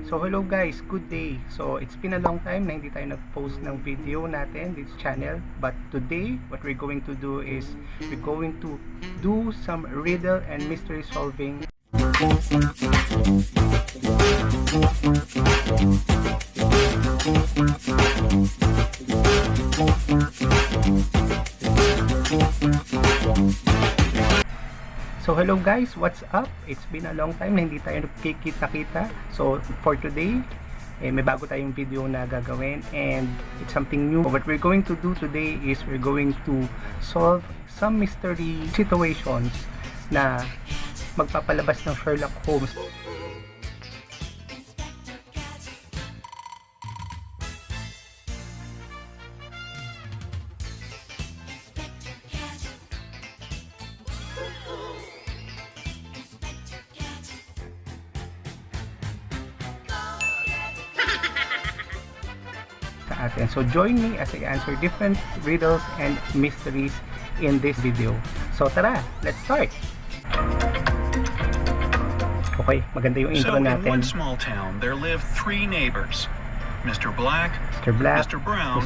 So hello guys, good day. So it's been a long time na hindi tayo nag-post ng video natin this channel, but today what we're going to do is we're going to do some riddle and mystery solving. So hello guys, what's up? It's been a long time na hindi tayo nagkikita-kita. So for today, may bago tayong video na gagawin and it's something new. What we're going to do today is we're going to solve some mystery situations na magpapalabas ng Sherlock Holmes. Atin. So join me as I answer different riddles and mysteries in this video. So tara, let's start. Okay, maganda yung intro natin. So in one small town there lived three neighbors, Mr. Black, Mr. Brown,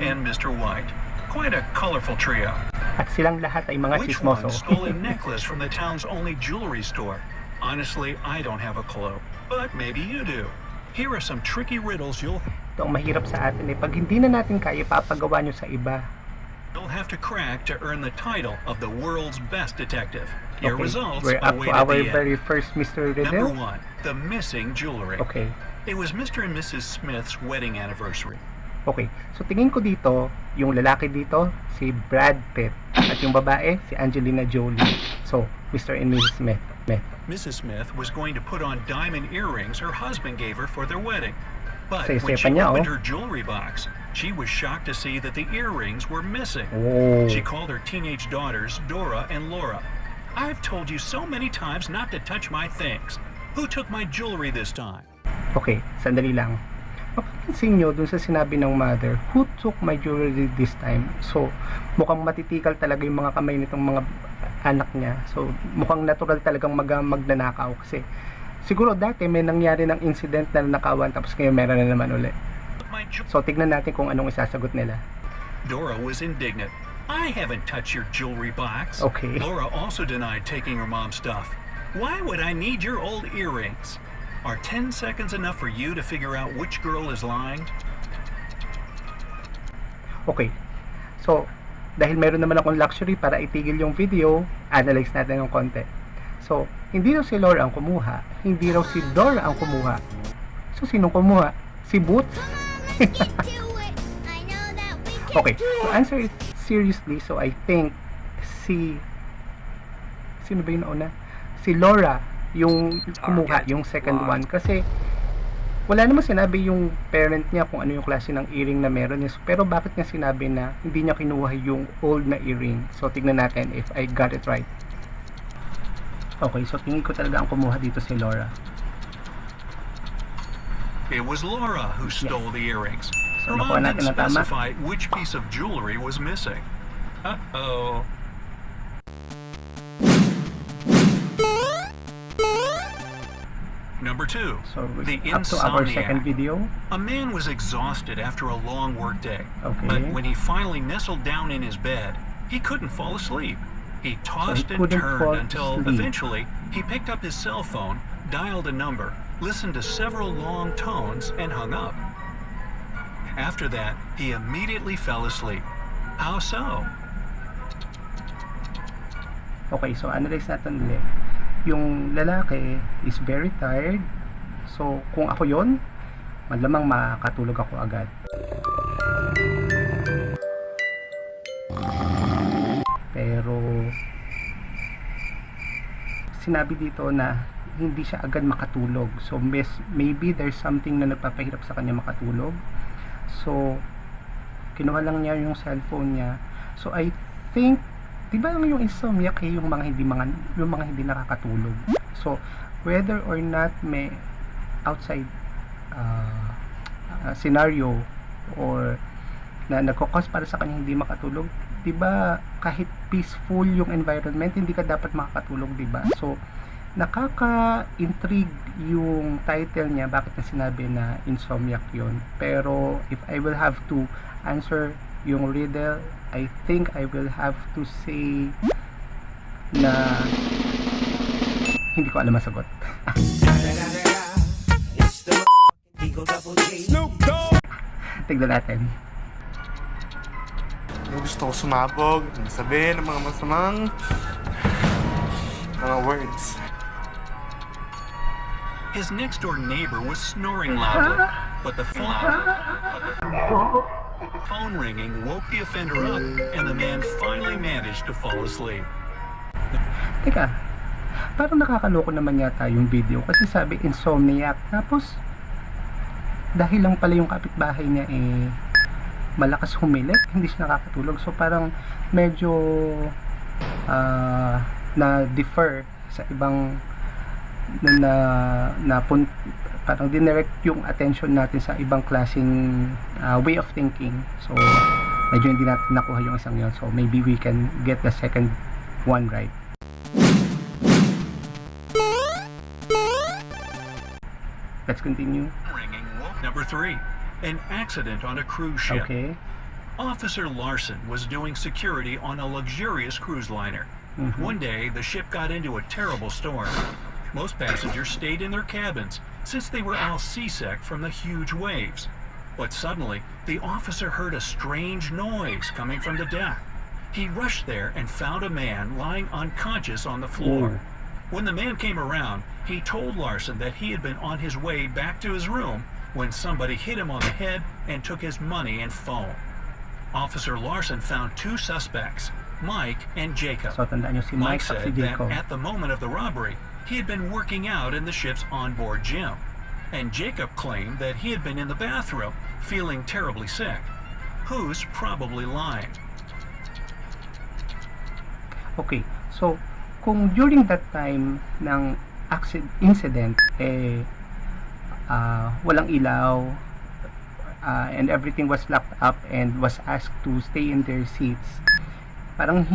and Mr. White. Quite a colorful trio. At silang lahat ay mga Which chismoso. one stole a necklace from the town's only jewelry store? Honestly, I don't have a clue, but maybe you do. Here are some tricky riddles you'll Ito ang mahirap sa atin pag hindi na natin kaya, papagawa nyo sa iba. You'll have to crack to earn the title of the world's best detective. Your results we're up to await at our the very end. first mystery Number riddle. 1, the missing jewelry. Okay. It was Mr. and Mrs. Smith's wedding anniversary. Okay. So tingin ko dito, yung lalaki dito si Brad Pitt at yung babae si Angelina Jolie. So, Mr. and Mrs. Smith. Mrs. Smith was going to put on diamond earrings her husband gave her for their wedding. But Say, when she niya, opened her jewelry box, she was shocked to see that the earrings were missing. Oh. She called her teenage daughters, Dora and Laura. I've told you so many times not to touch my things. Who took my jewelry this time? Okay, sandali lang. Mapapansin nyo dun sa sinabi ng mother, who took my jewelry this time? So, mukhang matitikal talaga yung mga kamay nitong mga anak niya. So, mukhang natural talagang magnanakaw kasi siguro dati may nangyari ng incident na nakawan tapos ngayon meron na naman ulit. So, tignan natin kung anong isasagot nila. Dora was indignant. I haven't touched your jewelry box. Okay. Laura also denied taking her mom's stuff. Why would I need your old earrings? Are 10 seconds enough for you to figure out which girl is lying? Okay. So, dahil meron naman akong luxury para itigil yung video, analyze natin ng konti. So, hindi raw si Laura ang kumuha, hindi raw si Dora ang kumuha. So, sinong kumuha? Si Boots? Okay, to answer it seriously, so I think sino ba yung nauna? Si Laura yung kumuha, yung second one. Kasi, wala naman sinabi yung parent niya kung ano yung klase ng earring na meron niya. Pero bakit niya sinabi na hindi niya kinuha yung old na earring? So, tignan natin if I got it right. Okay, so tingin ko talaga ang kumuha dito si Laura. It was Laura who stole the earrings. So, Her nakuha mom natin didn't na tama. specify which piece of jewelry was missing. Uh-oh. Number 2, So, the up to our second insomniac. video. A man was exhausted after a long workday, Okay. but when he finally nestled down in his bed, he couldn't fall asleep. He tossed and couldn't fall turned until asleep. eventually he picked up his cell phone, dialed a number, listened to several long tones, and hung up. After that, he immediately fell asleep. How so? Okay, so analyze natin ulit. Yung lalaki is very tired. So, kung ako yon, malamang makatulog ako agad. Pero, sinabi dito na hindi siya agad makatulog. So, maybe there's something na nagpapahirap sa kanya makatulog. So, kinuha lang niya yung cellphone niya. So, I think, di ba yung insomniac yung mga hindi nakakatulog. So, whether or not may outside scenario or na nagkakos para sa kanya hindi makatulog, 'di ba? Kahit peaceful yung environment, hindi ka dapat makakatulog, 'di ba? So, nakaka-intrigue yung title niya, bakit na sinabi na insomniac yun. Pero if I will have to answer yung riddle, I think I will have to say na hindi ko alam ang sagot. Tignan natin. Gusto ko sumabog, sabihin ng mga masamang mga words. His next-door neighbor was snoring loudly, but the phone ringing woke the offender up, and the man finally managed to fall asleep. Teka, parang nakakaloko naman yata yung video kasi sabi insomniac, tapos dahil lang pala yung kapitbahay niya malakas humilik, hindi siya nakakatulog. So parang medyo na-defer sa ibang parang dinirect yung attention natin sa ibang klaseng way of thinking. So medyo hindi natin nakuha yung isang yun. So maybe we can get the second one right. Let's continue. Number 3. An accident on a cruise ship. Okay. Officer Larson was doing security on a luxurious cruise liner. One day, the ship got into a terrible storm. Most passengers stayed in their cabins since they were all seasick from the huge waves. But suddenly, the officer heard a strange noise coming from the deck. He rushed there and found a man lying unconscious on the floor. When the man came around, he told Larson that he had been on his way back to his room when somebody hit him on the head and took his money and phone. Officer Larson found 2 suspects, Mike and Jacob. So tandaan niyo si Mike Mike at si said that Jacob. at the moment of the robbery, he had been working out in the ship's onboard gym. And Jacob claimed that he had been in the bathroom, feeling terribly sick. Who's probably lying? Okay, so kung during that time ng incident walang ilaw and everything was locked up and was asked to stay in their seats, parang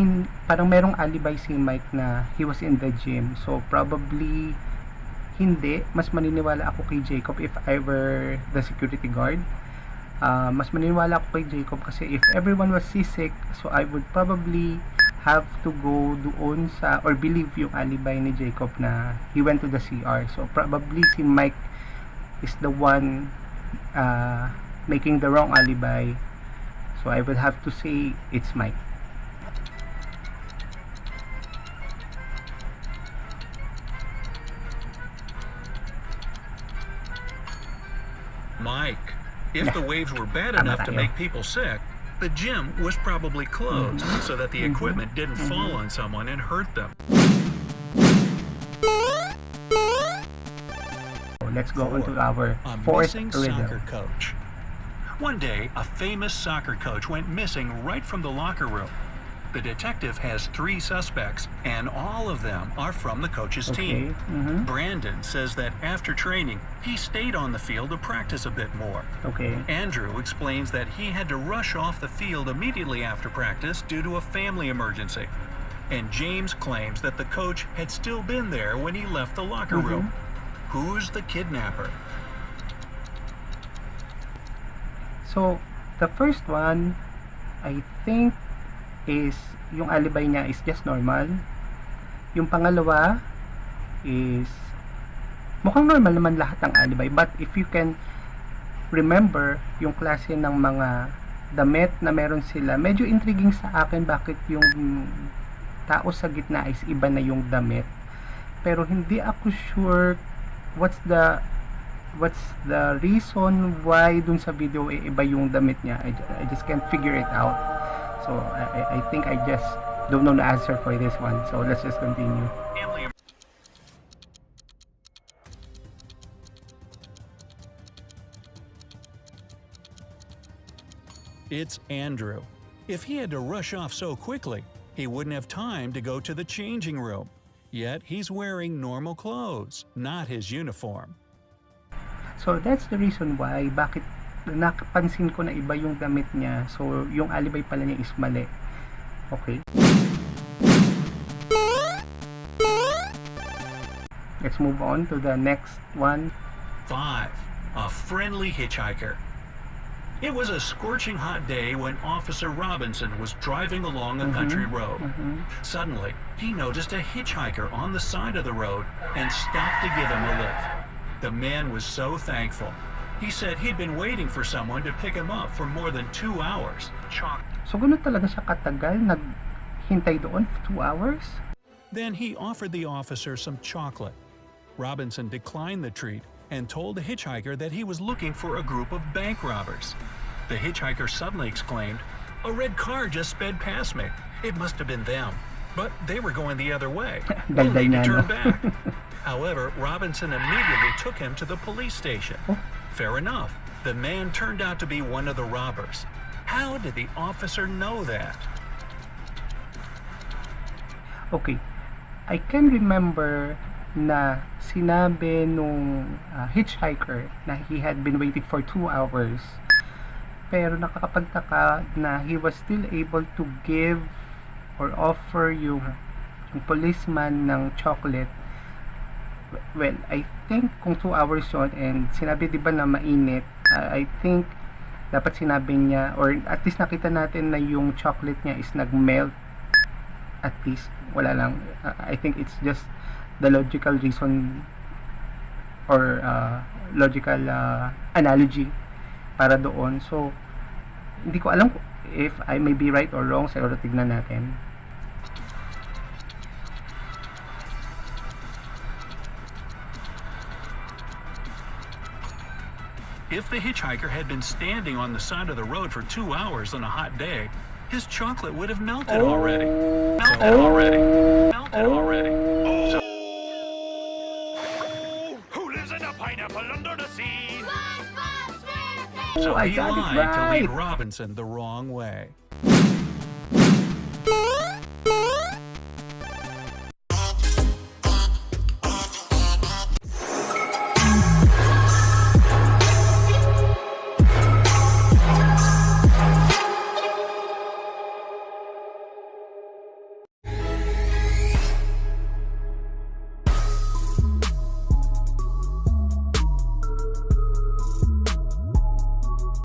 merong alibi si Mike na he was in the gym. So probably hindi. Mas maniniwala ako kay Jacob if I were the security guard. Mas maniniwala ako kay Jacob kasi if everyone was seasick, so I would probably have to go doon sa or believe yung alibi ni Jacob na he went to the CR. So probably si Mike is the one making the wrong alibi. So I would have to say it's Mike. Mike, if the waves were bad enough to make people sick, the gym was probably closed so that the equipment didn't fall on someone and hurt them. Let's go on to our A fourth missing riddle. soccer coach. One day, a famous soccer coach went missing right from the locker room. The detective has 3 suspects, and all of them are from the coach's team. Brandon says that after training, he stayed on the field to practice a bit more. Okay. Andrew explains that he had to rush off the field immediately after practice due to a family emergency. And James claims that the coach had still been there when he left the locker room. Who's the kidnapper? So, the first one, I think, is yung alibi niya is just normal. Yung pangalawa is mukhang normal naman lahat ng alibi, but if you can remember yung klase ng mga damit na meron sila, medyo intriguing sa akin bakit yung tao sa gitna is iba na yung damit, pero hindi ako sure what's the reason why dun sa video iba yung damit niya. I just can't figure it out. So I think I just don't know the answer for this one. So let's just continue. It's Andrew. If he had to rush off so quickly, he wouldn't have time to go to the changing room. Yet he's wearing normal clothes, not his uniform. So that's the reason why bakit napansin ko na iba yung damit niya. So yung alibi pala niya is mali. Okay. Let's move on to the next one. 5. A friendly hitchhiker. It was a scorching hot day when Officer Robinson was driving along a country road. Suddenly, he noticed a hitchhiker on the side of the road and stopped to give him a lift. The man was so thankful. He said he'd been waiting for someone to pick him up for more than 2 hours. So, ganun talaga siya katagal? Naghintay doon for 2 hours? Then he offered the officer some chocolate. Robinson declined the treat and told the hitchhiker that he was looking for a group of bank robbers. The hitchhiker suddenly exclaimed, "A red car just sped past me. It must have been them. But they were going the other way. We'll need to turn back." However, Robinson immediately took him to the police station. Fair enough. The man turned out to be one of the robbers. How did the officer know that? Okay. I can remember na sinabi nung hitchhiker na he had been waiting for 2 hours. Pero nakakapagtaka na he was still able to give or offer yung policeman ng chocolate. Well, I think kung 2 hours yun and sinabi diba na mainit, I think dapat sinabi niya or at least nakita natin na yung chocolate niya is nag-melt. At least, wala lang. I think it's just the logical reason or logical analogy para doon. So, hindi ko alam if I may be right or wrong. Siguro tignan natin. If the hitchhiker had been standing on the side of the road for 2 hours on a hot day, his chocolate would have melted already. Melted already. So, who lives in a pineapple under the sea? So I he got it lied to right. lead Robinson the wrong way.